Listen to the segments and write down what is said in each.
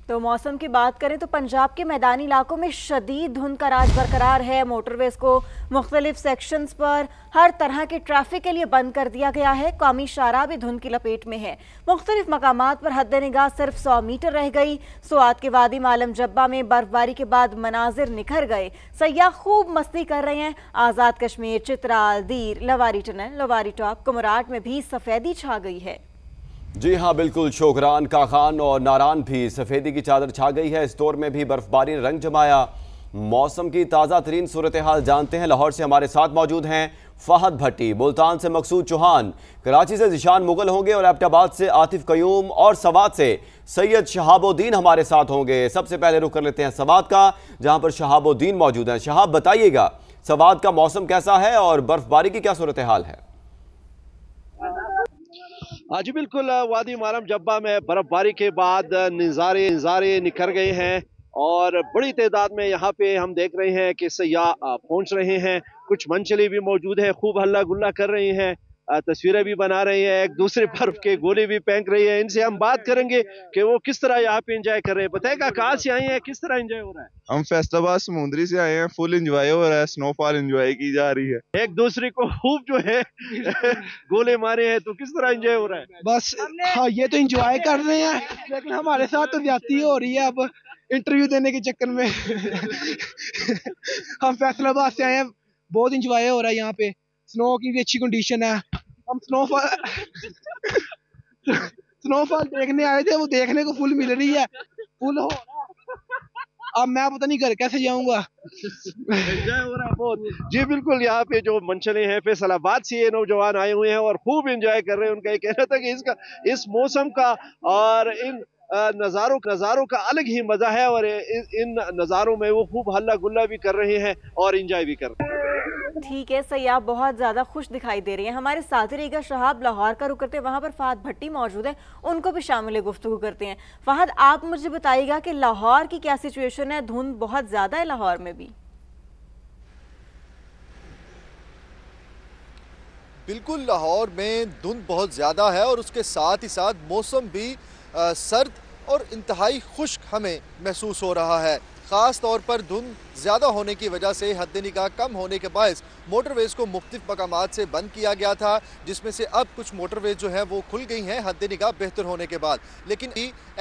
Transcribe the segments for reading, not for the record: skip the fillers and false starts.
तो मौसम की बात करें तो पंजाब के मैदानी इलाकों में शदीद धुंध का राज बरकरार है। मोटरवेज को मुख्तलिफ सेक्शंस पर हर तरह के ट्रैफिक के लिए बंद कर दिया गया है। कौमी शाहराह भी धुंध की लपेट में है। मुख्तलिफ मकामात पर हद निगाह सिर्फ 100 मीटर रह गई। सुआत के वादी मालम जब्बा में बर्फबारी के बाद मनाजिर निखर गए। सयाह खूब मस्ती कर रहे हैं। आज़ाद कश्मीर, चित्राल, दीर, लवारी टनल, लवारी टॉप, कुमराट में भी सफेदी छा गई है। जी हाँ बिल्कुल, शोकरान, काखान और नारान भी सफ़ेदी की चादर छा गई है। इस दौर में भी बर्फबारी ने रंग जमाया। मौसम की ताज़ा तरीन सूरत हाल जानते हैं। लाहौर से हमारे साथ मौजूद हैं फहद भट्टी, मुल्तान से मकसूद चौहान, कराची से ज़िशान मुगल होंगे और एबटाबाद से आतिफ कयूम और सवात से सैयद शहाबुद्दीन हमारे साथ होंगे। सबसे पहले रुख कर लेते हैं सवात का, जहाँ पर शहाबुद्दीन मौजूद हैं। शहाब, बताइएगा सवात का मौसम कैसा है और बर्फबारी की क्या सूरत हाल है? जी बिल्कुल, वादी मालम जब्बा में बर्फबारी के बाद नज़ारे निखर गए हैं और बड़ी तादाद में यहाँ पे हम देख रहे हैं कि सयाह पहुँच रहे हैं। कुछ मंचले भी मौजूद है, खूब हल्ला गुल्ला कर रहे हैं, तस्वीरें भी बना रहे हैं, एक दूसरे बर्फ के गोले भी फेंक रही है। इनसे हम बात करेंगे कि वो किस तरह यहाँ पे एंजॉय कर रहे हैं। बताएगा कहाँ से आए हैं, किस तरह एंजॉय हो रहा है? हम फैसलाबाद समुद्री से आए हैं। फुल एंजॉय हो रहा है, स्नोफॉल एंजॉय की जा रही है। एक दूसरे को खूब जो है गोले मारे हैं, तो किस तरह एंजॉय हो रहा है? बस हाँ, ये तो एंजॉय कर रहे हैं, लेकिन हमारे साथ तो ज्यादती हो रही है अब इंटरव्यू देने के चक्कर में। हम फैसलाबाद से आए हैं, बहुत एंजॉय हो रहा है यहाँ पे। स्नो की भी अच्छी कंडीशन है। हम स्नोफॉल देखने आए थे, वो देखने को फुल मिल रही है, फुल हो रहा है। अब मैं पता नहीं घर कैसे जाऊंगा। एंजॉय हो रहा है बहुत। जी बिल्कुल, यहाँ पे जो मंचले हैं फैसलाबाद से ये नौजवान आए हुए हैं और खूब एंजॉय कर रहे हैं। उनका ये कहना था कि इस मौसम का और इन नज़ारों का अलग ही मजा है और इन नज़ारों में वो खूब हल्ला गुल्ला भी कर रहे हैं और एंजॉय भी कर रहे हैं। ठीक है, सयाह बहुत ज्यादा खुश दिखाई दे रही हैं। हमारे साथी रहेगा शहाब, लाहौर का रुख करते हैं, वहां पर फहद भट्टी मौजूद है, उनको भी शामिल गुफ्तगू करते हैं। फहद, आप मुझे बताइएगा कि लाहौर की क्या सिचुएशन है? धुंध बहुत ज्यादा है लाहौर में भी? बिल्कुल, लाहौर में धुंध बहुत ज़्यादा है और उसके साथ ही साथ मौसम भी सर्द और इंतहाई खुश्क हमें महसूस हो रहा है। ख़ास तौर पर धुंध ज़्यादा होने की वजह से हद निगाह कम होने के बायस मोटरवेज़ को मुख्तलिफ मकामात से बंद किया गया था, जिसमें से अब कुछ मोटरवेज़ जो हैं वो खुल गई हैं हद निगाह बेहतर होने के बाद। लेकिन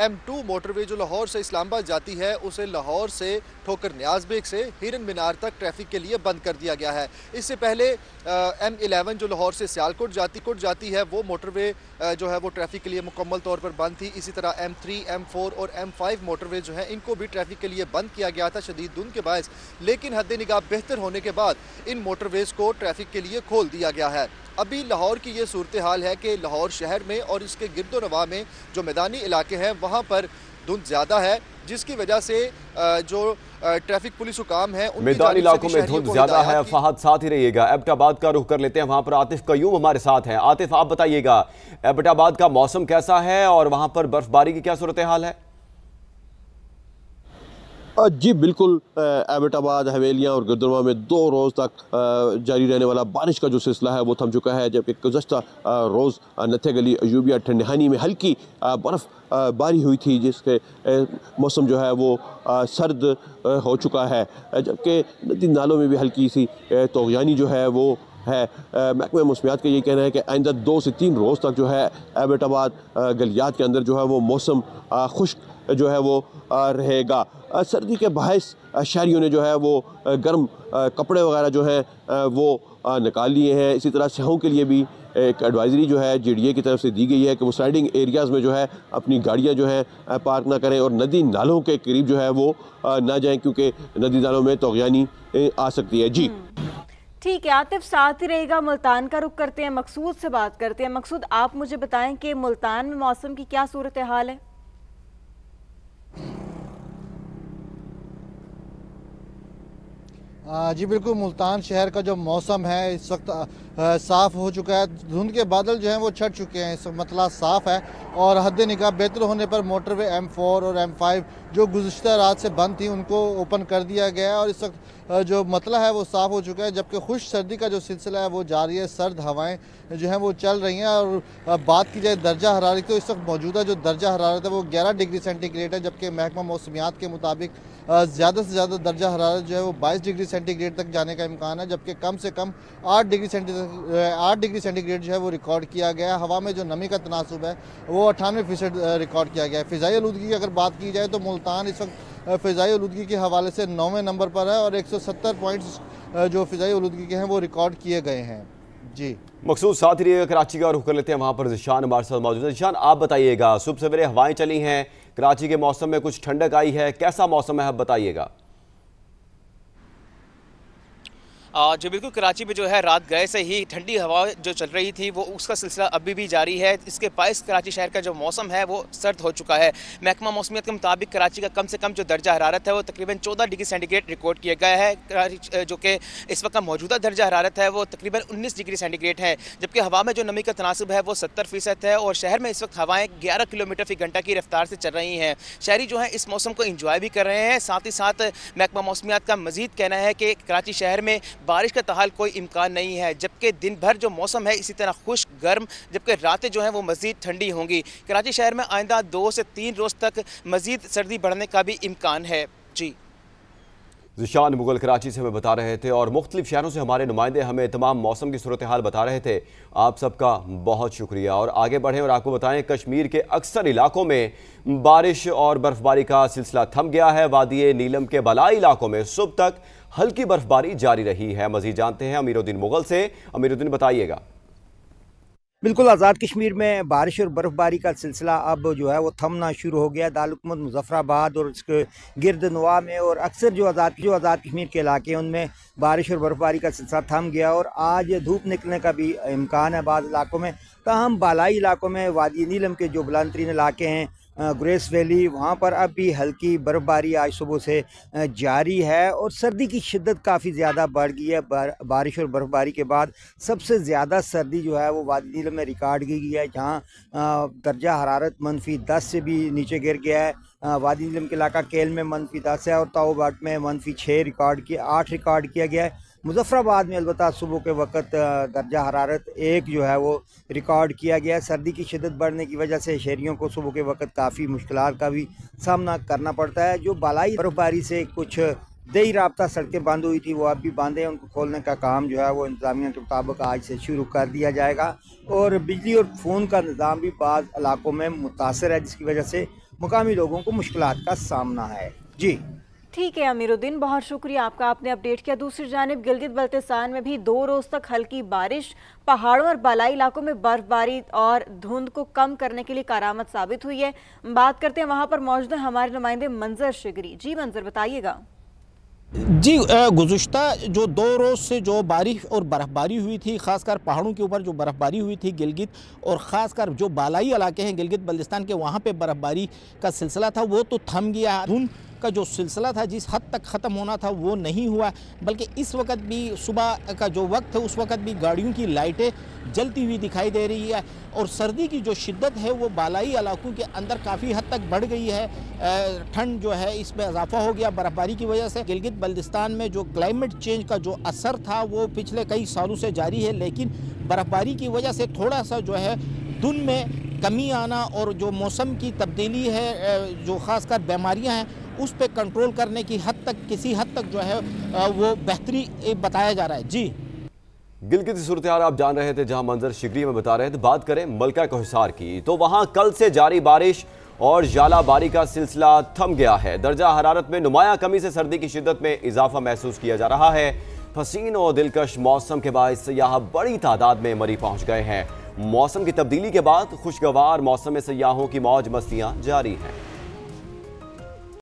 M2 मोटरवेज़ जो लाहौर से इस्लामाबाद जाती है, उसे लाहौर से ठोकर न्याज बेग से हिरन मीनार तक ट्रैफिक के लिए बंद कर दिया गया है। इससे पहले M11 जो लाहौर से सियालकोट जाती है, वो मोटरवे जो है वो ट्रैफिक के लिए मुकम्मल तौर पर बंद थी। इसी तरह M3, M4 और M5 मोटरवे जो हैं इनको भी ट्रैफिक के लिए बंद किया गया था शदीद धुंध के बायस। लेकिन हद निगाह बेहतर होने के बाद इन मोटरवेज़ को ट्रैफिक के लिए खोल दिया गया है। अभी लाहौर की ये सूरत हाल है कि लाहौर शहर में और इसके गिरदोनवा में जो मैदानी इलाके हैं वहाँ पर धुंध ज़्यादा है, जिसकी वजह से जो ट्रैफिक पुलिस हुकाम है मैदानी इलाकों में धुंध ज़्यादा है। फहद साथ ही रहिएगा। एबटाबाद का रुख कर लेते हैं, वहाँ पर आतिफ कयूम हमारे साथ हैं। आतिफ, आप बताइएगा एबटाबाद का मौसम कैसा है और वहाँ पर बर्फबारी की क्या सूरत हाल है? जी बिल्कुल, एबटाबाद, हवेलियाँ और गिरदुनवा में 2 रोज़ तक जारी रहने वाला बारिश का जो सिलसिला है वो थम चुका है। जबकि गुज़श्ता रोज़ नथे गली, अयूबिया, ठंडहानी में हल्की बर्फ़बारी हुई थी, जिसके मौसम जो है वो सर्द हो चुका है। जबकि नदी नालों में भी हल्की सी तोग़यानी जो है वो है। महकमे मौसमियात का ये कहना है कि आइंदा 2 से 3 रोज़ तक जो है एबटाबाद गलियात के अंदर जो है वो मौसम खुश्क जो है वो रहेगा। सर्दी के बायस शहरियों ने जो है वो गर्म कपड़े वगैरह जो हैं वो निकाल लिए हैं। इसी तरह सियाहों के लिए भी एक एडवाइजरी जो है JDA की तरफ से दी गई है कि वो स्लाइडिंग एरियाज़ में जो है अपनी गाड़ियाँ जो हैं पार्क ना करें और नदी नालों के करीब जो है वो ना जाएं, क्योंकि नदी नालों में तोग़यानी आ सकती है। जी ठीक है आतिफ, साथ ही रहेगा। मुल्तान का रुख करते हैं, मकसूद से बात करते हैं। मकसूद, आप मुझे बताएं कि मुल्तान में मौसम की क्या सूरत हाल है? जी बिल्कुल, मुल्तान शहर का जो मौसम है इस वक्त साफ़ हो चुका है। धुंध के बादल जो हैं वो छट चुके हैं, इस वक्त मतला साफ़ है और हद निगाह बेहतर होने पर मोटरवे M4 और M5 जो गुज़िश्ता रात से बंद थी उनको ओपन कर दिया गया है और इस वक्त जो मतला है वो साफ़ हो चुका है, जबकि खुश सर्दी का जो सिलसिला है वो जारी है। सर्द हवाएँ जो हैं वो चल रही हैं और बात की जाए दर्जा हरारत तो इस वक्त मौजूदा जो दर्जा हरारत है वो 11 डिग्री सेंटीग्रेड है, जबकि महकमा मौसमियात के मुताबिक ज़्यादा से ज़्यादा दर्जा हरारत जो है वो 22 डिग्री सेंटीग्रेड तक जाने का इम्कान है, जबकि कम से कम 8 डिग्री सेंटीग्रेड जो है वो रिकॉर्ड किया गया है। हवा में जो नमी का तनासुब है वो 98% रिकॉर्ड किया गया है। फ़िज़ाई आलूदगी की अगर बात की जाए तो मुल्तान इस वक्त फ़िज़ाई आलूदगी के हवाले से 9वें नंबर पर है और 170 पॉइंट्स जो फ़िज़ाई आलूदगी के हैं वो रिकॉर्ड किए गए हैं। जी मकसूद, साथ ही कराची का रुख कर लेते हैं, वहाँ पर ज़िशान हमारे साथ मौजूद है। ज़िशान, आप बताइएगा, सुबह सवेरे हवाएं चली हैं, कराची के मौसम में कुछ ठंडक आई है, कैसा मौसम है आप बताइएगा। जो बिल्कुल कराची में जो है रात गए से ही ठंडी हवा जो चल रही थी वो उसका सिलसिला अभी भी जारी है। इसके बायस कराची शहर का जो मौसम है वो सर्द हो चुका है। महकमा मौसमियत के मुताबिक कराची का कम से कम जो दर्जा हरारत है वो तकरीबन 14 डिग्री सेंटीग्रेड रिकॉर्ड किया गया है, जो कि इस वक्त का मौजूदा दर्जा हरारत है वो तकरीबन 19 डिग्री सेंटीग्रेड है, जबकि हवा में जो नमी का तनासुब है वो 70% है और शहर में इस वक्त हवाएँ 11 किलोमीटर फी घंटा की रफ्तार से चल रही हैं। शहरी जो है इस मौसम को इंजॉय भी कर रहे हैं। साथ ही साथ महकमा मौसमियात का मजीद कहना है कि कराची शहर में बारिश का तहाल कोई इम्कान नहीं है, जबकि दिन भर जो मौसम है इसी तरह खुश्क गर्म, जबकि रातें जो हैं वो मज़ीद ठंडी होंगी। कराची शहर में आइंदा 2 से 3 रोज़ तक मज़ीद सर्दी बढ़ने का भी इम्कान है। जी ज़िशान मुगल कराची से हमें बता रहे थे और मुख्तलिफ शहरों से हमारे नुमाइंदे हमें तमाम मौसम की सूरत हाल बता रहे थे। आप सबका बहुत शुक्रिया। और आगे बढ़ें और आपको बताएं, कश्मीर के अक्सर इलाकों में बारिश और बर्फबारी का सिलसिला थम गया है। वादी नीलम के बलाई इलाकों में सुबह तक हल्की बर्फबारी जारी रही है। मजीद जानते हैं अमीरुद्दीन मुगल से। अमीरुद्दीन, बताइएगा। बिल्कुल, आज़ाद कश्मीर में बारिश और बर्फ़बारी का सिलसिला अब जो है वो थमना शुरू हो गया। दारुल-हुकूमत मुज़फ़्फ़राबाद और इसके गिरद नवा में और अक्सर जो आज़ाद कश्मीर के इलाके हैं उनमें बारिश और बर्फ़बारी का सिलसिला थम गया और आज धूप निकलने का भी इम्कान है बाज़ इलाकों में। ताहम बालाई इलाकों में वादी नीलम के जो बुलंद तरीन इलाके हैं, ग्रेस वैली, वहाँ पर अब भी हल्की बर्फ़बारी आज सुबह से जारी है और सर्दी की शिद्दत काफ़ी ज़्यादा बढ़ गई है। बारिश और बर्फ़बारी के बाद सबसे ज़्यादा सर्दी जो है वो वादी नीलम में रिकॉर्ड की गई है, जहाँ दर्जा हरारत -10 से भी नीचे गिर गया है। वादी नीलम के इलाका केल में -10 है और ताओबाट में -6 8 रिकॉर्ड किया गया है। मुज़फ़्फ़राबाद में अलबत्ता सुबह के वक़्त दर्जा हरारत 1 जो है वो रिकॉर्ड किया गया है। सर्दी की शिद्दत बढ़ने की वजह से शहरियों को सुबह के वक़्त काफ़ी मुश्किलात का भी सामना करना पड़ता है। जो बालाई बर्फ़बारी से कुछ देरी राब्ता सड़कें बंद हुई थी वो अब भी बंद है, उनको खोलने का काम जो है वो इंतज़ामिया के मुताबिक आज से शुरू कर दिया जाएगा और बिजली और फ़ोन का निज़ाम भी बाज़ इलाकों में मुतासर है, जिसकी वजह से मुकामी लोगों को मुश्किलात का सामना है। जी ठीक है अमीरुद्दीन, बहुत शुक्रिया आपका, आपने अपडेट किया। दूसरी जानिब गिलगित बल्तिस्तान में भी 2 रोज़ तक हल्की बारिश पहाड़ों और बालाई इलाकों में बर्फबारी और धुंध को कम करने के लिए कारामद साबित हुई है। बात करते हैं वहां पर मौजूद है हमारे नुमाइंदे मंजर शिगरी। जी मंजर, बताइएगा। जी, गुज़िश्ता जो 2 रोज़ से जो बारिश और बर्फ़बारी हुई थी, ख़ासकर पहाड़ों के ऊपर जो बर्फ़बारी हुई थी गिलगित और ख़ासकर जो बालाई इलाके हैं गिलगित बल्तिस्तान के, वहाँ पे बर्फ़बारी का सिलसिला था वो तो थम गया। धुंध का जो सिलसिला था जिस हद तक ख़त्म होना था वो नहीं हुआ, बल्कि इस वक्त भी सुबह का जो वक्त है उस वक्त भी गाड़ियों की लाइटें जलती हुई दिखाई दे रही है और सर्दी की जो शिद्दत है वो बालाई इलाकों के अंदर काफ़ी हद तक बढ़ गई है। ठंड जो है इसमें इजाफा हो गया बर्फ़बारी की वजह से। गिलगित बल्तिस्तान में जो क्लाइमेट चेंज का जो असर था वो पिछले कई सालों से जारी है, लेकिन बर्फ़बारी की वजह से थोड़ा सा जो है धुंध में कमी आना और जो मौसम की तब्दीली है, जो ख़ासकर बीमारियां हैं उस पर कंट्रोल करने की हद तक, किसी हद तक जो है वो बेहतरी बताया जा रहा है। जी, गिलगित की सूरत हाल आप जान रहे थे, जहां मंजर शिगरी में बता रहे थे। बात करें मलका कोहिसार की, तो वहां कल से जारी बारिश और जालाबारी का सिलसिला थम गया है। दर्जा हरारत में नुमाया कमी से सर्दी की शिद्दत में इजाफा महसूस किया जा रहा है। फसीन और दिलकश मौसम के बाद सयाह बड़ी तादाद में मरी पहुंच गए हैं। मौसम की तब्दीली के बाद खुशगवार मौसम में सयाहों की मौज मस्तियां जारी हैं।